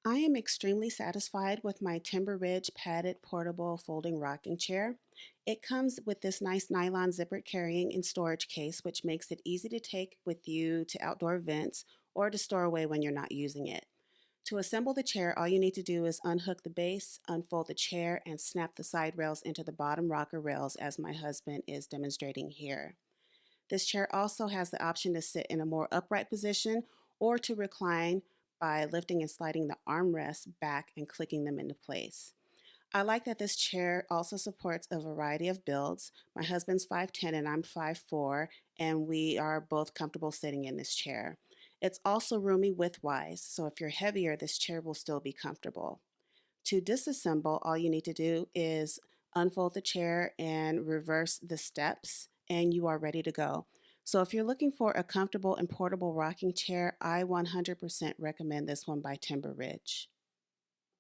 I am extremely satisfied with my Timber Ridge padded portable folding rocking chair. It comes with this nice nylon zipper carrying and storage case, which makes it easy to take with you to outdoor events or to store away when you're not using it. To assemble the chair, all you need to do is unhook the base, unfold the chair, and snap the side rails into the bottom rocker rails as my husband is demonstrating here. This chair also has the option to sit in a more upright position or to recline by lifting and sliding the armrests back and clicking them into place. I like that this chair also supports a variety of builds. My husband's 5'10" and I'm 5'4", and we are both comfortable sitting in this chair. It's also roomy width-wise, so if you're heavier, this chair will still be comfortable. To disassemble, all you need to do is unfold the chair and reverse the steps, and you are ready to go. So, if you're looking for a comfortable and portable rocking chair, I 100% recommend this one by Timber Ridge.